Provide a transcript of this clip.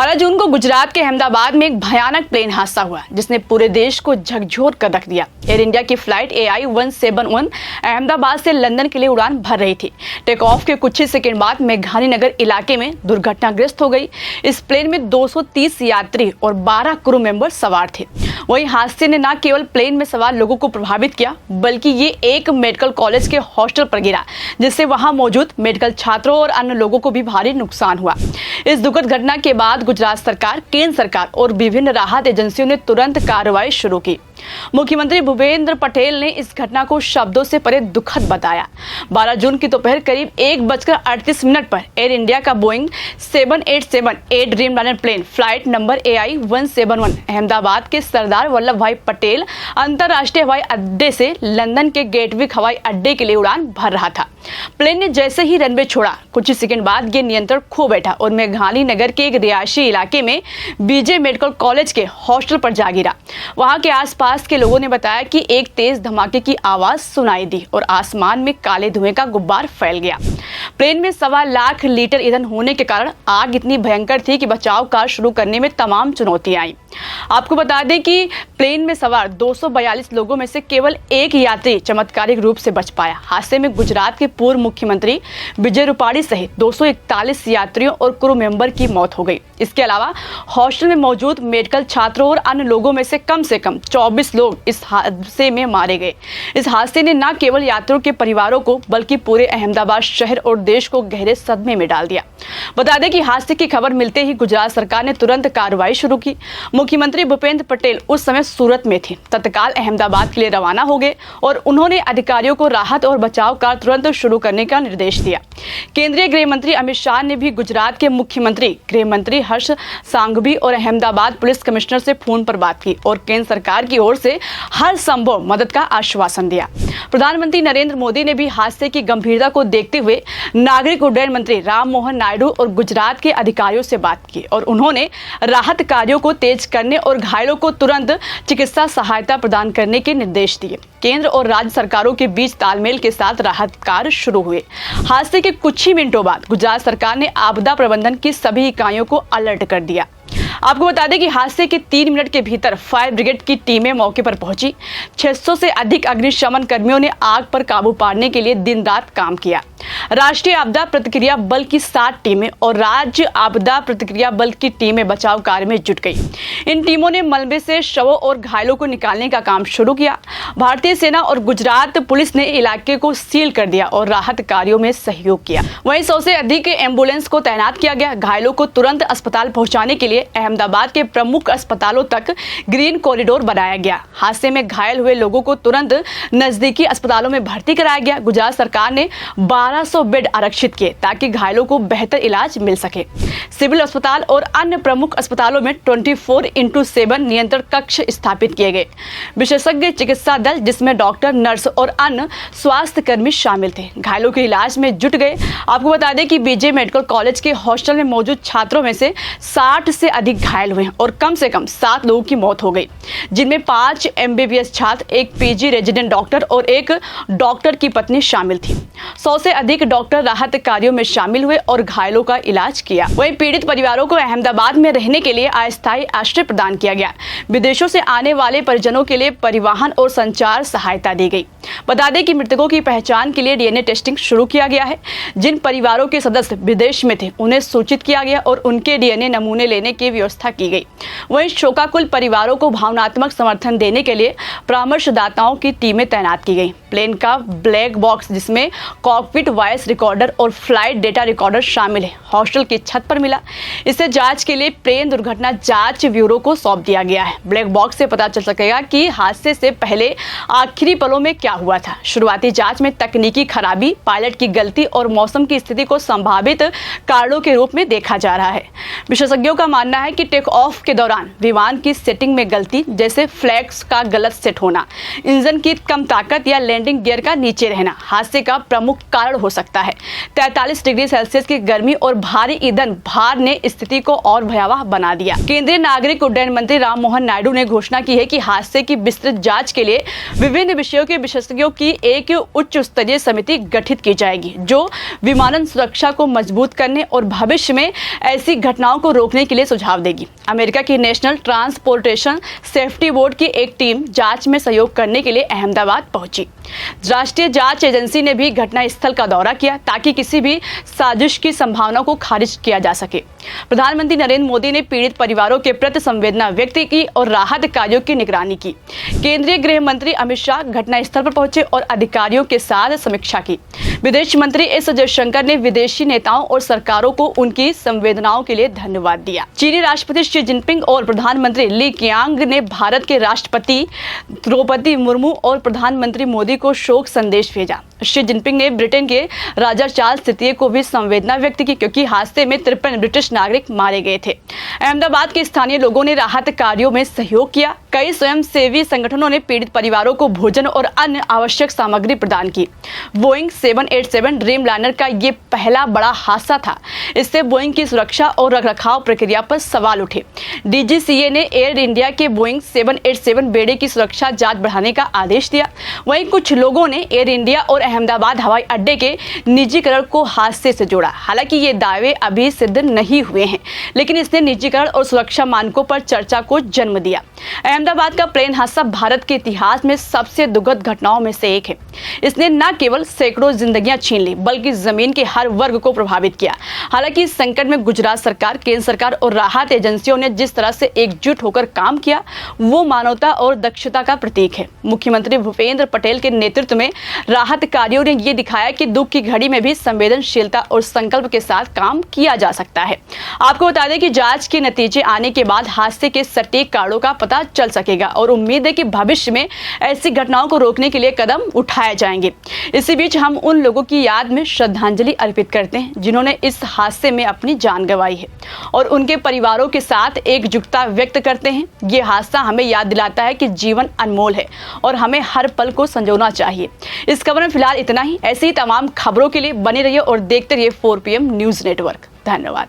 12 जून को गुजरात के अहमदाबाद में एक भयानक प्लेन हादसा हुआ जिसने पूरे देश को झकझोर कर रख दिया। एयर इंडिया की फ्लाइट AI 171 अहमदाबाद से लंदन के लिए उड़ान भर रही थी। टेक ऑफ के कुछ ही सेकंड बाद मेघानी नगर इलाके में दुर्घटनाग्रस्त हो गई। इस प्लेन में 230 यात्री और 12 क्रू मेंबर सवार थे। वहीं हादसे ने न केवल प्लेन में सवार लोगों को प्रभावित किया बल्कि ये एक मेडिकल कॉलेज के हॉस्टल पर गिरा, जिससे वहां मौजूद मेडिकल छात्रों और अन्य लोगों को भी भारी नुकसान हुआ। इस दुखद घटना के बाद गुजरात सरकार, केंद्र सरकार और विभिन्न राहत एजेंसियों ने तुरंत कार्रवाई शुरू की। मुख्यमंत्री भूपेंद्र पटेल ने इस घटना को शब्दों से परे दुखद बताया। 12 जून की दोपहर करीब 1:38 पर एयर इंडिया का Boeing 787 Dreamliner plane flight number AI 171 Ahmedabad के सरदार वल्लभ भाई पटेल अंतर्राष्ट्रीय हवाई अड्डे से लंदन के गेटविक हवाई अड्डे के लिए उड़ान भर रहा था। प्लेन ने जैसे ही रनवे छोड़ा, कुछ ही सेकंड बाद ये नियंत्रण खो बैठा और मेघानी नगर के एक रिहायशी इलाके में BJ मेडिकल कॉलेज के हॉस्टल पर जा गिरा। वहां के आसपास के लोगों ने बताया कि एक तेज धमाके की आवाज सुनाई दी और आसमान में काले धुएं का गुब्बार फैल गया। प्लेन में 1.25 लाख लीटर ईंधन होने के कारण आग इतनी भयंकर थी कि बचाव कार्य शुरू करने में तमाम चुनौतियां आई। आपको बता दें कि प्लेन में सवार 242 लोगों में से केवल एक यात्री चमत्कारिक रूप से बच पाया। हादसे में गुजरात के पूर्व मुख्यमंत्री विजय रूपाणी सहित 241 यात्रियों और क्रू मेंबर की मौत हो गई। इसके अलावा हॉस्टल में मौजूद मेडिकल छात्रों और अन्य लोगों में से कम 24 लोग इस हादसे में मारे गए। इस हादसे ने न केवल यात्रियों के परिवारों को बल्कि पूरे अहमदाबाद शहर और देश को गहरे सदमे में डाल दिया। बता दें कि हादसे की खबर मिलते ही गुजरात सरकार ने तुरंत कार्रवाई शुरू की। मुख्यमंत्री भूपेंद्र पटेल उस समय सूरत में थे, तत्काल अहमदाबाद के लिए रवाना हो गए और उन्होंने अधिकारियों को राहत और बचाव कार्य तुरंत शुरू करने का निर्देश दिया। केंद्रीय गृह मंत्री अमित शाह ने भी गुजरात के मुख्यमंत्री, गृह मंत्री हर्ष सांघवी और अहमदाबाद पुलिस कमिश्नर से फोन पर बात की और केंद्र सरकार की ओर से हर संभव मदद का आश्वासन दिया। प्रधानमंत्री नरेंद्र मोदी ने भी हादसे की गंभीरता को देखते हुए नागरिक उड्डयन मंत्री राम मोहन नायडू और गुजरात के अधिकारियों से बात की और उन्होंने राहत कार्यों को तेज करने और घायलों को तुरंत चिकित्सा सहायता प्रदान करने के निर्देश दिए। केंद्र और राज्य सरकारों के बीच तालमेल के साथ राहत कार्य शुरू हुए। हादसे के कुछ ही मिनटों बाद गुजरात सरकार ने आपदा प्रबंधन की सभी इकाइयों को अलर्ट कर दिया। आपको बता दें कि हादसे के 3 मिनट के भीतर फायर ब्रिगेड की टीमें मौके पर पहुंची। 600 से अधिक अग्निशमन कर्मियों ने आग पर काबू पाने के लिए दिन रात काम किया। राष्ट्रीय आपदा प्रतिक्रिया बल की 7 टीमें और राज्य आपदा प्रतिक्रिया बल की टीमें बचाव कार्य में जुट गई। इन टीमों ने मलबे से शवों और घायलों को निकालने का काम शुरू किया। भारतीय सेना और गुजरात पुलिस ने इलाके को सील कर दिया और राहत कार्यों में सहयोग किया। वहीं 100 से अधिक एम्बुलेंस को तैनात किया गया। घायलों को तुरंत अस्पताल पहुंचाने के लिए अहमदाबाद के प्रमुख अस्पतालों तक ग्रीन कॉरिडोर बनाया गया। हादसे में घायल हुए लोगों को तुरंत नजदीकी अस्पतालों में भर्ती कराया गया। गुजरात सरकार ने 1200 बेड आरक्षित किए ताकि घायलों को बेहतर इलाज मिल सके। सिविल अस्पताल और अन्य प्रमुख अस्पतालों में 24/7 नियंत्रण कक्ष स्थापित किए गए। विशेषज्ञ चिकित्सा दल जिसमें डॉक्टर, नर्स और अन्य स्वास्थ्य कर्मी शामिल थे, घायलों के इलाज में जुट गए। आपको बता दें कि BJ मेडिकल कॉलेज के हॉस्टल में मौजूद छात्रों में से 60 से अधिक घायल हुए और कम से कम 7 लोगों की मौत हो गई, जिनमें 5 MBBS छात्र, एक PG रेजिडेंट डॉक्टर और एक डॉक्टर की पत्नी शामिल थी। 100 से अधिक डॉक्टर राहत कार्यों में शामिल हुए और घायलों का इलाज किया। वहीं पीड़ित परिवारों को अहमदाबाद में रहने के लिए अस्थायी आश्रय प्रदान किया गया। विदेशों से आने वाले परिजनों के लिए परिवहन और संचार सहायता दी गई। बता दें कि मृतकों की पहचान के लिए DNA टेस्टिंग शुरू किया गया है। जिन परिवारों के सदस्य विदेश में थे उन्हें सूचित किया गया और उनके DNA नमूने लेने की व्यवस्था की गई। वहीं शोकाकुल परिवारों को भावनात्मक समर्थन देने के लिए परामर्शदाताओं की टीमें तैनात की गई। प्लेन का ब्लैक बॉक्स जिसमें कॉकपिट वॉइस रिकॉर्डर और फ्लाइट डेटा रिकॉर्डर शामिल है, हॉस्टल की छत पर मिला। इसे जांच के लिए प्लेन दुर्घटना जांच ब्यूरो को सौंप दिया गया है। ब्लैक बॉक्स से पता चल सकेगा कि हादसे से पहले आखिरी पलों में क्या हुआ था। शुरुआती जांच में तकनीकी खराबी, पायलट की गलती और मौसम की स्थिति को संभावित कारणों के रूप में देखा जा रहा है। विशेषज्ञों का मानना है है कि टेक ऑफ के दौरान विमान की सेटिंग में गलती, जैसे फ्लैप्स का गलत सेट होना, इंजन की कम ताकत या लैंडिंग गियर का नीचे रहना हादसे का प्रमुख कारण हो सकता है। 43 डिग्री सेल्सियस की गर्मी और भारी ईंधन भार ने स्थिति को और भयावह बना दिया। केंद्रीय नागरिक उड्डयन मंत्री राममोहन नायडू ने घोषणा की है कि हादसे की विस्तृत जांच के लिए विभिन्न विषयों के विशेषज्ञों की एक उच्च स्तरीय समिति गठित की जाएगी, जो विमानन सुरक्षा को मजबूत करने और भविष्य में ऐसी घटनाओं को रोकने के लिए सुझाव देगी। अमेरिका की नेशनल ट्रांसपोर्टेशन सेफ्टी बोर्ड की एक टीम जांच में सहयोग करने के लिए अहमदाबाद पहुंची। राष्ट्रीय जांच एजेंसी ने भी घटनास्थल का दौरा किया ताकि किसी भी साजिश की संभावना को खारिज किया जा सके। प्रधानमंत्री नरेंद्र मोदी ने पीड़ित परिवारों के प्रति संवेदना व्यक्त की और राहत कार्यों की निगरानी की। केंद्रीय गृह मंत्री अमित शाह घटनास्थल पर पहुंचे और अधिकारियों के साथ समीक्षा की। विदेश मंत्री एस जयशंकर ने विदेशी नेताओं और सरकारों को उनकी संवेदनाओं के लिए धन्यवाद दिया। चीनी राष्ट्रपति शी जिनपिंग और प्रधानमंत्री ली कियांग ने भारत के राष्ट्रपति द्रौपदी मुर्मू और प्रधानमंत्री मोदी को शोक संदेश भेजा। शी जिनपिंग ने ब्रिटेन के राजा चार्ल्स तृतीय को भी संवेदना व्यक्त की, क्योंकि हादसे में 53 ब्रिटिश नागरिक मारे गए थे। अहमदाबाद के स्थानीय लोगों ने राहत कार्यों में सहयोग किया। कई स्वयंसेवी संगठनों ने पीड़ित परिवारों को भोजन और अन्य आवश्यक सामग्री प्रदान की। बोइंग 787 ड्रीमलाइनर का ये पहला बड़ा हादसा था। इससे बोइंग की सुरक्षा और रखरखाव प्रक्रिया पर सवाल उठे। डीजीसीए ने एयर इंडिया के बोइंग 787 बेड़े की सुरक्षा जांच बढ़ाने का आदेश दिया। वहीं कुछ लोगों ने एयर इंडिया और अहमदाबाद हवाई अड्डे के निजीकरण को हादसे से जोड़ा। हालांकि ये दावे अभी सिद्ध नहीं हुए हैं, लेकिन इसने निजीकरण और सुरक्षा मानकों पर चर्चा को जन्म दिया। अहमदाबाद का प्लेन हादसा भारत के इतिहास में सबसे दुखद घटनाओं में से एक है। इसने न केवल सैकड़ों जिंदगियां छीन ली, बल्कि जमीन के हर वर्ग को प्रभावित किया। हालांकि इस संकट में गुजरात सरकार, केंद्र सरकार और राहत एजेंसियों ने जिस तरह से एकजुट होकर काम किया, वो मानवता और दक्षता का प्रतीक है। मुख्यमंत्री भूपेंद्र पटेल के नेतृत्व में राहत कार्यों ने ये दिखाया कि दुख की घड़ी में भी संवेदनशीलता और संकल्प के साथ काम किया जा सकता है। आपको बता दें कि जांच के नतीजे आने के बाद हादसे के सटीक कारणों का पता चल सकेगा और उम्मीद है कि भविष्य में ऐसी घटनाओं को रोकने के लिए कदम उठाए जाएंगे। इसी बीच हम उन लोगों की याद में श्रद्धांजलि अर्पित करते हैं जिन्होंने इस हादसे में अपनी जान गंवाई है, और उनके परिवारों के साथ एकजुटता व्यक्त करते हैं। ये हादसा हमें याद दिलाता है कि जीवन अनमोल है और हमें हर पल को संजोना चाहिए। इस खबर में फिलहाल इतना ही। ऐसी ही तमाम खबरों के लिए बने रहिए और देखते रहिए 4 PM न्यूज़ नेटवर्क। धन्यवाद।